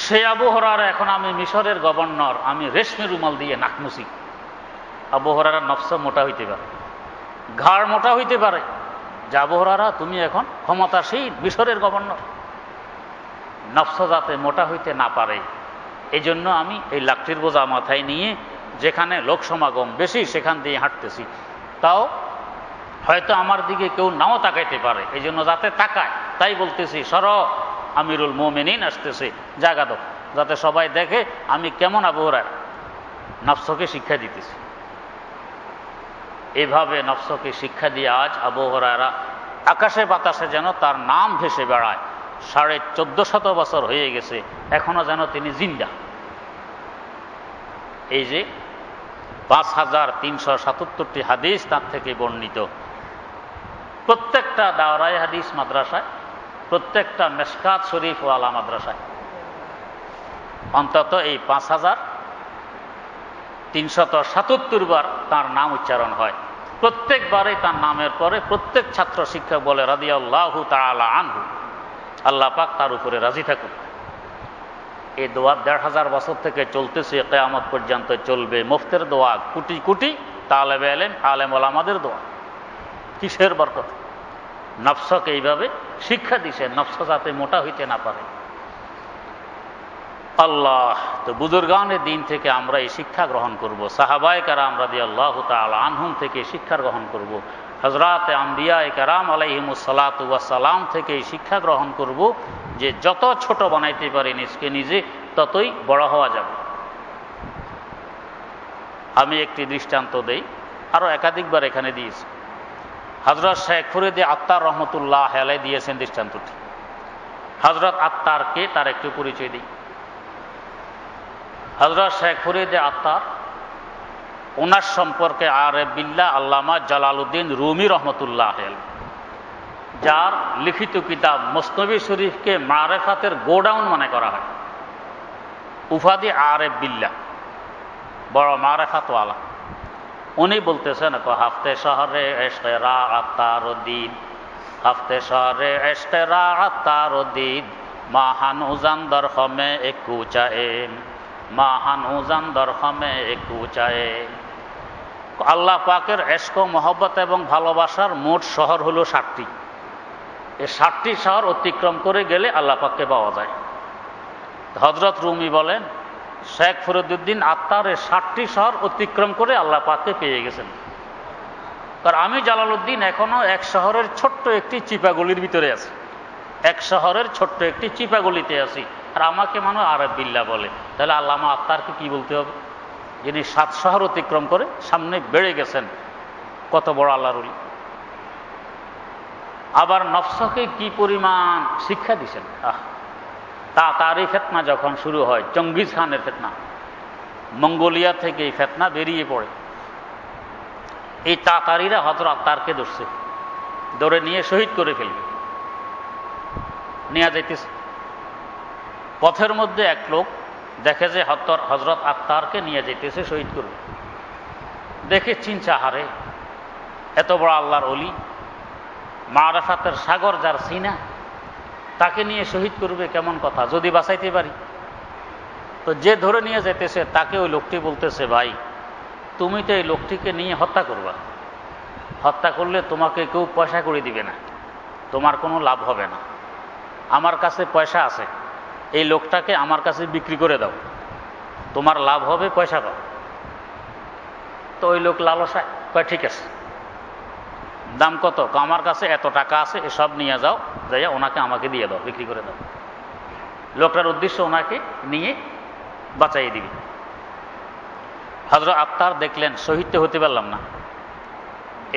সে আবু হুরায়রা, এখন আমি মিশরের গভর্নর, আমি রেশমি রুমাল দিয়ে নাক মুছি। আবু হুরায়রার নফস মোটা হইতে পারে, ঘাড় মোটা হইতে পারে, যে আবু হুরায়রা তুমি এখন ক্ষমতাসীন মিশরের গভর্নর, নফস যাতে মোটা হইতে না পারে এই জন্য আমি এই লাকড়ির বোঝা মাথায় নিয়ে যেখানে লোক সমাগম বেশি সেখান দিয়ে হাঁটতেছি। তাও হয়তো আমার দিকে কেউ নাও তাকাইতে পারে, এই জন্য যাতে তাকায় তাই বলতেছি, সর আমিরুল মুমিনিন আসতেছে, জায়গা দাও, যাতে সবাই দেখে আমি কেমন আবু হুরায়রা। নফসকে শিক্ষা দিতেছি। এইভাবে নফসকে শিক্ষা দিয়ে আজ আবু হুরায়রা আকাশে বাতাসে যেন তার নাম ভেসে বেড়ায়। 1450 বছর হয়ে গেছে, এখনো যেন তিনি জিন্দা। এই যে 5377টি হাদিস তার থেকে বর্ণিত, প্রত্যেকটা দাওরায়ে হাদিস মাদ্রাসায়, প্রত্যেকটা মেশকাত শরীফ ওয়ালা মাদ্রাসায় অন্তত এই 5377 বার তার নাম উচ্চারণ হয়। প্রত্যেকবারে তার নামের পরে প্রত্যেক ছাত্র শিক্ষক বলে রাদিয়াল্লাহু তাআলা আনহু, আল্লাহ পাক তার উপরে রাজি থাকুক। এই দোয়া 1500 বছর থেকে চলতেছে, কিয়ামত পর্যন্ত চলবে। মুফতির দোয়া, কোটি কোটি তালেবে ইলম আলেম ওলামাদের দোয়া। কিসের বরকত? নফসকে এইভাবে শিক্ষা দিছে, নফস যাতে মোটা হইতে না পারে। আল্লাহ তো বুজুর্গানের দিন থেকে আমরা এই শিক্ষা গ্রহণ করব, সাহাবায়ে কেরাম রাদিয়াল্লাহু তাআলা আনহুম থেকে শিক্ষা গ্রহণ করব, হযরতে আম্বিয়ায়ে কেরাম আলাইহিমুস সালাতু ওয়াস সালাম থেকে এই শিক্ষা গ্রহণ করব যে যত ছোট বানাইতে পারি নিজকে নিজে, ততই বড় হওয়া যাবে। আমি একটি দৃষ্টান্ত দেই, আরো একাধিকবার এখানে দিয়েছি। হযরত শেখ ফরিদে আত্তার রহমতুল্লাহ আলাইহি দিয়েছেন দৃষ্টান্তটি। হযরত আত্তারকে তার একটু পরিচয় দিই। হযরত শেখ ফরিদে আত্তার, ওনার সম্পর্কে আরেফ বিল্লাহ আল্লামা জালালউদ্দিন রুমি রহমতুল্লাহ আলাইহি, যার লিখিত কিতাব মসনবী শরীফকে মারেফাতের গোডাউন মনে করা হয়, উপাধি আরেফ বিল্লাহ, বড় মারেফাতওয়ালা। উনি বলতেছেন, হাফতে শহরে এশকে রাআত তারুদ্দিন, হাফতে শহরে এশকে রাআত তারুদ্দিন, মাহানুজান দরখমে এক কুচায়ে, মাহানুজান দরখমে এক কুচায়ে। আল্লাহ পাকের এশক মহব্বত এবং ভালোবাসার মোট শহর হলো 7টি। এই 7টি শহর অতিক্রম করে গেলে আল্লাহ পাককে পাওয়া যায়। হযরত রুমি বলেন, শেখ ফরিদউদ্দিন আত্তার এই 7টি শহর অতিক্রম করে আল্লাহ পাককে পেয়ে গেছেন। কারণ আমি জালালউদ্দিন এখনো এক শহরের ছোট্ট একটি চিপাগলির ভিতরে আছি। এক শহরের ছোট্ট একটি চিপাগলিতে আছি, আর আমাকে মানুষ আরেফ বিল্লাহ বলে। তাহলে আল্লামা আত্মারকে কি বলতে হবে? যিনি 7 শহর অতিক্রম করে সামনে বেড়ে গেছেন, কত বড় আল্লাহর ওলি। আবার নফসকে কি পরিমাণ শিক্ষা দিয়েছেন। তারই ফেতনা যখন শুরু হয়, চঙ্গিজ খানের ফেতনা, মঙ্গোলিয়া থেকে এই ফেতনা বেরিয়ে পড়ে। এই তাতারিরা হযরত আত্তারকে ধরছে, ধরে নিয়ে শহীদ করে ফেলবে, নিয়ে যাইতেছে। পথের মধ্যে এক লোক দেখে যে হযরত আত্তারকে নিয়ে যেতেছে শহীদ করবে। দেখে চিন্তা, হারে এত বড় আল্লাহর ওলি, মারাফাতের সাগর যার সিনা, তাকে নিয়ে শহীদ করবে, কেমন কথা, যদি বাঁচাইতে পারি। তো যে ধরে নিয়ে যেতেছে তাকে ওই লোকটি বলতেছে, ভাই তুমি তো এই লোকটিকে নিয়ে হত্যা করবা, হত্যা করলে তোমাকে কেউ পয়সা করে দিবে না, তোমার কোনো লাভ হবে না। আমার কাছে পয়সা আছে, এই লোকটাকে আমার কাছে বিক্রি করে দাও, তোমার লাভ হবে, পয়সা পাও। তো ওই লোক লালসায় কয়, ঠিক আছে, দাম কত? আমার কাছে এত টাকা আছে, এসব নিয়ে যাও, যাইয়া ওনাকে আমাকে দিয়ে দাও, বিক্রি করে দাও। লোকটার উদ্দেশ্য ওনাকে নিয়ে বাঁচাইয়ে দিবে। হযরত আত্তার দেখলেন শহীদ তো হতে পারলাম না,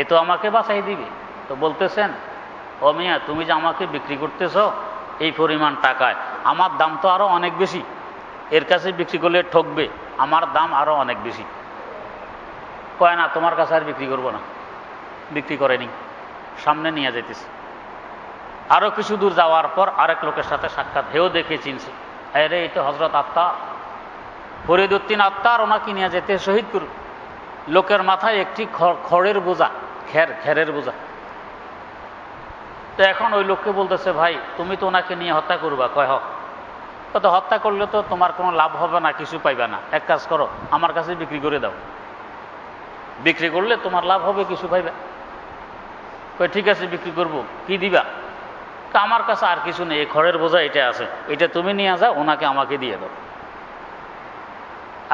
এ তো আমাকে বাঁচাই দিবে। তো বলতেছেন, ও মিয়া, তুমি যে আমাকে বিক্রি করতেছ এই পরিমাণ টাকায়, আমার দাম তো আরো অনেক বেশি, এর কাছে বিক্রি করলে ঠকবে, আমার দাম আরো অনেক বেশি। কয় না, তোমার কাছে আর বিক্রি করবো না। বিক্রি করেনি, সামনে নিয়ে যেতেছে। আরো কিছু দূর যাওয়ার পর আরেক লোকের সাথে সাক্ষাৎ, হেও দেখে চিনছে, আরে এই তো হযরত আত্তার, ফরিদউদ্দিন আত্তার, ওনাকে নিয়ে যেতে শহীদ করবে। লোকের মাথায় একটি খড়ের বোঝা, খেরের বোঝা। তো এখন ওই লোককে বলতেছে, ভাই তুমি তো ওনাকে নিয়ে হত্যা করবা। কয় হ। তো হত্যা করলে তো তোমার কোনো লাভ হবে না, কিছু পাইবা না, এক কাজ করো, আমার কাছে বিক্রি করে দাও, বিক্রি করলে তোমার লাভ হবে, কিছু পাইবা। কয় ঠিক আছে, বিক্রি করব, কি দিবা? আমার কাছে আর কিছু নেই, এই খড়ের বোঝা এটা আছে, এটা তুমি নিয়ে যাও, ওনাকে আমাকে দিয়ে দাও।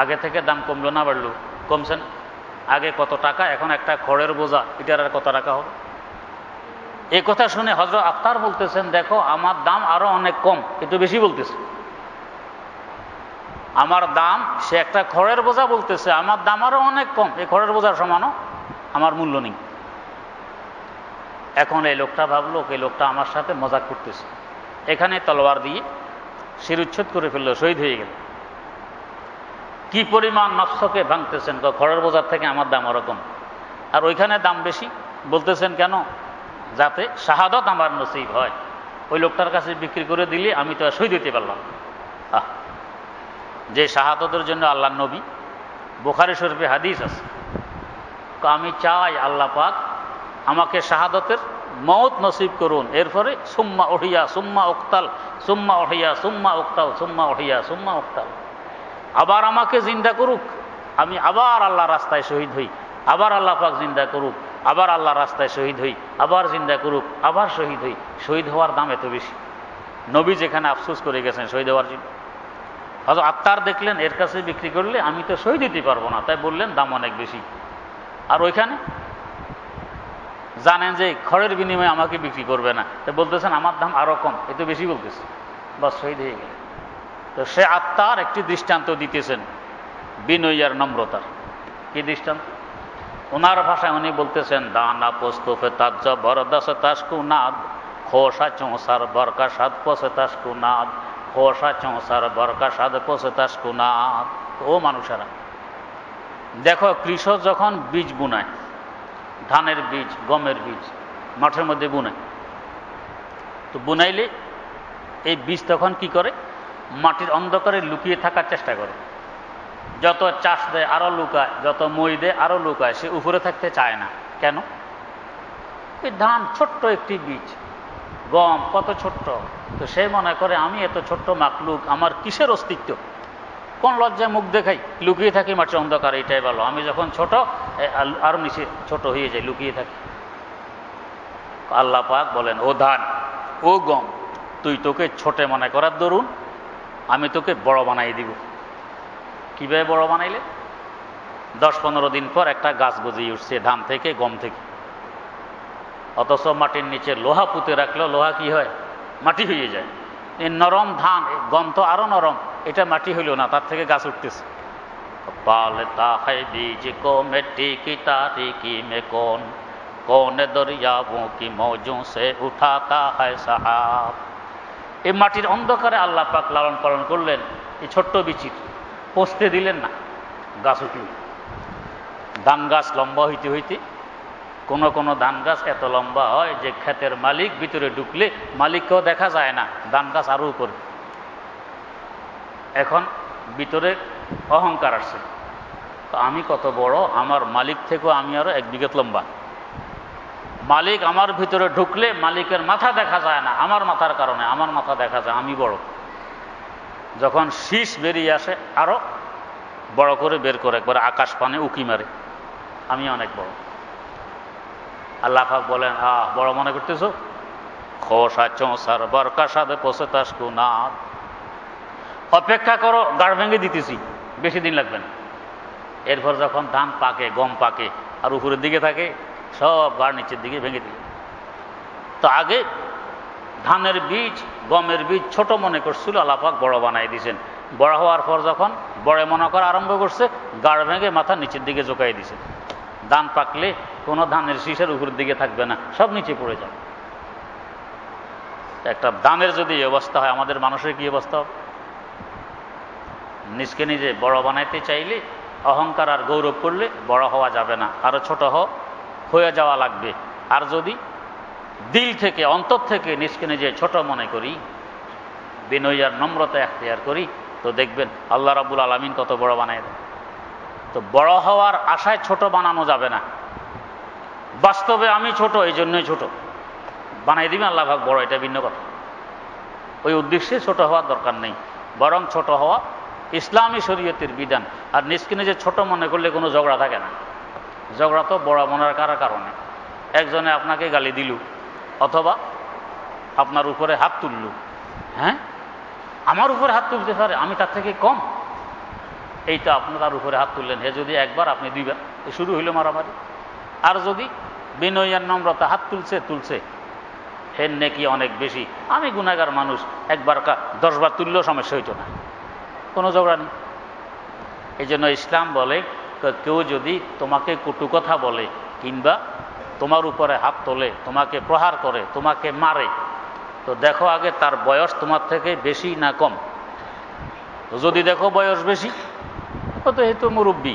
আগে থেকে দাম কমলো না বাড়লো? কমছে না। আগে কত টাকা, এখন একটা খড়ের বোঝা, এটার আর কত টাকা হবে? এই কথা শুনে হযরত আত্তার বলতেছেন, দেখো আমার দাম আরো অনেক কম, একটু বেশি বলতেছে। আমার দাম, সে একটা খড়ের বোঝা বলতেছে, আমার দাম আরো অনেক কম, এই খড়ের বোঝার সমানও আমার মূল্য নেই। এখন এই লোকটা ভাবলো, এই লোকটা আমার সাথে মজাক করতেছে, এখানে তলোয়ার দিয়ে শিরুচ্ছেদ করে ফেললো, শহীদ হয়ে গেল। কি পরিমাণ নফসকে ভাঙতেছেন, খড়ের বোঝার থেকে আমার দাম ওরকম, আর ওইখানে দাম বেশি বলতেছেন কেন? যাতে শাহাদত আমার নসিব হয়। ওই লোকটার কাছে বিক্রি করে দিলে আমি তো আর শহীদ হইতে পারলাম। যে শাহাদতের জন্য আল্লাহ নবী, বুখারী শরীফে হাদিস আছে, আমি চাই আল্লাহ পাক আমাকে শাহাদতের মওত নসিব করুন, এরপরে সুম্মা ওহিয়া সুম্মা উক্তাল, সুম্মা ওহিয়া সুম্মা উক্তাল, সুম্মা ওহিয়া সুম্মা উক্তাল। আবার আমাকে জিন্দা করুক, আমি আবার আল্লাহ রাস্তায় শহীদ হই, আবার আল্লাহ পাক জিন্দা করুক, আবার আল্লাহ রাস্তায় শহীদ হই, আবার জিন্দা করুক, আবার শহীদ হই। শহীদ হওয়ার দাম এত বেশি, নবী যেখানে আফসোস করে গেছেন শহীদ হওয়ার জন্য। হযরত আত্তার দেখলেন এর কাছে বিক্রি করলে আমি তো শহীদ দিতে পারবো না, তাই বললেন দাম অনেক বেশি। আর ওইখানে জানেন যে খড়ের বিনিময়ে আমাকে বিক্রি করবে না, তাই বলতেছেন আমার দাম আরো কম, এত বেশি বলতেছে, বাস শহীদ হয়ে গেল। তো সে আত্মার একটি দৃষ্টান্ত দিতেছেন বিনয় আর নম্রতার। কি দৃষ্টান্ত? ওনার ভাষায় উনি বলতেছেন, দানা পোস্তফে তাজ্জ বরদাস তাসকু নাদ, খোসা চৌসার বরকা সাদ পোষে তাসকু নাদ, খোসা চৌসার বরকা সাদ পোষে তাসকু নাদ। ও মানুষেরা, দেখো কৃষক যখন বীজ বুনায়, ধানের বীজ, গমের বীজ মাঠের মধ্যে বুনায়, তো বুনাইলে এই বীজ তখন কি করে? মাটির অন্ধকারে লুকিয়ে থাকার চেষ্টা করে। যত চাষ দেয় আরো লুকায়, যত মই দেয় আরো লুকায়, সে উপরে থাকতে চায় না। কেন? এই ধান ছোট্ট একটি বীজ, গম কত ছোট্ট, তো সে মনে করে আমি এত ছোট্ট মাকলুক, আমার কিসের অস্তিত্ব, কোন লজ্জায় মুখ দেখাই, লুকিয়ে থাকি মাটির অন্ধকারে, এটাই ভালো। আমি যখন ছোট আরো নিচে ছোট হয়ে যাই, লুকিয়ে থাকি। আল্লাহ পাক বলেন, ও ধান, ও গম, তুই তোকে ছোট মনে করার দরুন আমি তোকে বড় বানাই দিব। কিভাবে বড় বানাইলে? 10-15 দিন পর একটা গাছ গজিয়ে উঠছে ধান থেকে, গম থেকে। অথচ মাটির নিচে লোহা পুঁতে রাখলেও লোহা কি হয়? মাটি হয়ে যায়। এই নরম ধান, গন্ধ আরো নরম, এটা মাটি হইল না, তার থেকে গাছ উঠতেছে। পালতা है बीज को मिट्टी की तारीकी में कौन दरियाओं की मौजों से उठाता है सहाब। এই মাটির অন্ধকারে আল্লাহ পাক লালন পালন করলেন, এই ছোট্ট বিচির পোষতে দিলেন না, গাছ উঠল। ধান গাছ লম্বা হইতে হইতে কোনো কোনো ধান গাছ এত লম্বা হয় যে ক্ষেতের মালিক ভিতরে ঢুকলে মালিককেও দেখা যায় না, ধান গাছ আরো উপরে। এখন ভিতরে অহংকার আসছে, আমি কত বড়, আমার মালিক থেকেও আমি আরো 1 বিঘত লম্বা। মালিক আমার ভিতরে ঢুকলে মালিকের মাথা দেখা যায় না, আমার মাথার কারণে আমার মাথা দেখা যায়, আমি বড়। যখন শীষ বেরিয়ে আসে আরো বড় করে বের করে একবার আকাশ পানে উকি মারে, আমি অনেক বড়। আল্লাহ পাক বলেন, বড় মনে করতেছো? খোসাচো সারবার কাসাদে পোষে তাসকুনা, অপেক্ষা করো, গাড় ভেঙে দিতেছি, বেশি দিন লাগবে না। এরপর যখন ধান পাকে, গম পাকে আর উপরের দিকে থাকে, সব গাড় নিচের দিকে ভেঙে দিল। তো আগে ধানের বীজ, গমের বীজ ছোট মনে করছিল, আল্লাহ পাক বড় বানাই দিয়েছেন। বড় হওয়ার পর যখন বড় মনে করা আরম্ভ করছে, গাড় ভেঙে মাথা নিচের দিকে জোকাই দিছে। ধান পাকলে কোনো ধানের শীষের উপরের দিকে থাকবে না, সব নিচে পড়ে যাবে। একটা ধানের যদি এই অবস্থা হয়, আমাদের মানুষের কি অবস্থা হবে? নিজকে নিজে বড় বানাইতে চাইলে, অহংকার আর গৌরব করলে বড় হওয়া যাবে না, আরো ছোট হয়ে যাওয়া লাগবে। আর যদি দিল থেকে, অন্তর থেকে নিজকে নিজে ছোট মনে করি, বিনয় আর নম্রতা এখতিয়ার করি, তো দেখবেন আল্লাহ রাব্বুল আলামিন কত বড় বানায় দেয়। তো বড় হওয়ার আশায় ছোট বানানো যাবে না। বাস্তবে আমি ছোট, এই জন্যই ছোট বানাই দিবেন আল্লাহ পাক বড়, এটা ভিন্ন কথা। ওই উদ্দেশ্যে ছোট হওয়ার দরকার নেই, বরং ছোট হওয়া ইসলামী শরীয়তের বিধান। আর নিজকে নিজে ছোট মনে করলে কোনো ঝগড়া থাকে না। ঝগড়া তো বড় মনের কারণে, একজনে আপনাকে গালি দিল অথবা আপনার উপরে হাত তুলল, হ্যাঁ আমার উপরে হাত তুলতে পারে, আমি তার থেকে কম, এইটা আপনি তার উপরে হাত তুললেন, হে যদি একবার আপনি 2 বার, শুরু হইল মারামারি। আর যদি বিনয় আর নম্রতা, হাত তুলছে হের নেকি অনেক বেশি, আমি গুনাহগার মানুষ, একবার 10 বার তুললেও সমস্যা হইতো না, কোনো ঝগড়া নেই। এই জন্য ইসলাম বলে, কেউ যদি তোমাকে কটু কথা বলে কিংবা তোমার উপরে হাত তোলে, তোমাকে প্রহার করে, তোমাকে মারে, তো দেখো আগে তার বয়স তোমার থেকে বেশি না কম। তো যদি দেখো বয়স বেশি, তো এই তো মুরব্বী,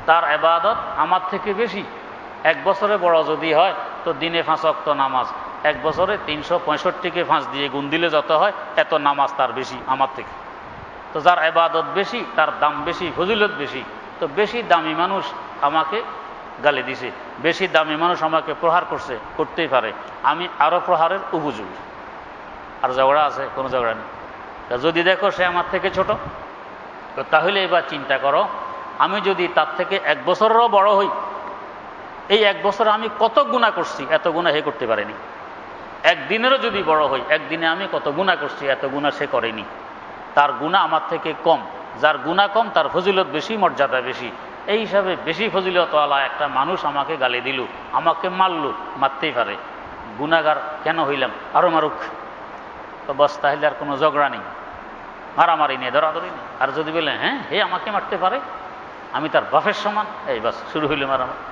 তার ইবাদত আমার থেকে বেশি। 1 বছরে বড় যদি হয়, তো দিনে 5 ওয়াক্ত নামাজ, 1 বছরে 365কে 5 দিয়ে গুণ দিলে যত হয়, এত নামাজ তার বেশি আমার থেকে। তো যার ইবাদত বেশি, তার দাম বেশি, ফজিলত বেশি। তো বেশি দামি মানুষ আমাকে গালি দিছে, বেশি দামি মানুষ আমাকে প্রহার করতেই পারে, আমি আরো প্রহারের উপযোগী। আর ঝগড়া আছে? কোনো ঝগড়া নেই। যদি দেখো সে আমার থেকে ছোট, তো তাহলে এবার চিন্তা করো, আমি যদি তার থেকে 1 বছরেরও বড় হই, এই 1 বছরে আমি কত গুনাহ করছি, এত গুনাহ হে করতে পারেনি। 1 দিনেরও যদি বড় হই, 1 দিনে আমি কত গুনাহ করছি, এত গুনাহ সে করেনি। তার গুনাহ আমার থেকে কম, যার গুনাহ কম তার ফজিলত বেশি, মর্যাদা বেশি। এই হিসাবে বেশি ফজিলতওয়ালা একটা মানুষ আমাকে গালি দিল, আমাকে মারল, মারতেই পারে, গুনাহগার কেন হইলাম, আরো মারুক, তো বস, তাহলে আর কোনো ঝগড়া নেই, মারামারি নেই, ধরাধরি নেই। আর যদি বলে হ্যাঁ হে আমাকে মারতে পারে, আমি তার বাপের সমান, এই বাস শুরু হইলে মারামারি।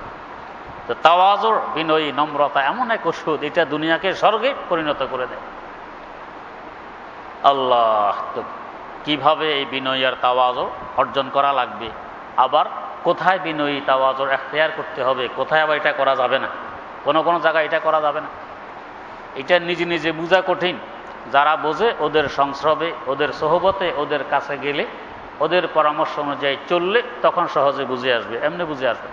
তো তাওয়াজুর, বিনয়ী, নম্রতা এমন এক ওষুধ, এটা দুনিয়াকে স্বর্গে পরিণত করে দেয়। আল্লাহ, তো কিভাবে এই বিনয় আর তাওয়াজুর অর্জন করা লাগবে, আবার কোথায় বিনয়ী তাওয়াজুর এখতিয়ার করতে হবে, কোথায় আবার এটা করা যাবে না, কোনো কোনো জায়গায় এটা করা যাবে না। এটা নিজে নিজে বোঝা কঠিন। যারা বোঝে, ওদের সংস্রবে, ওদের সোহবতে, ওদের কাছে গেলে, ওদের পরামর্শ অনুযায়ী চললে তখন সহজে বুঝে আসবে, এমনি বুঝে আসবে।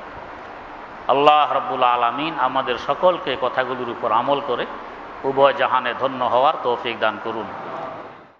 আল্লাহ রাব্বুল আলামিন আমাদের সকলকে কথাগুলোর উপর আমল করে উভয় জাহানে ধন্য হওয়ার তৌফিক দান করুন।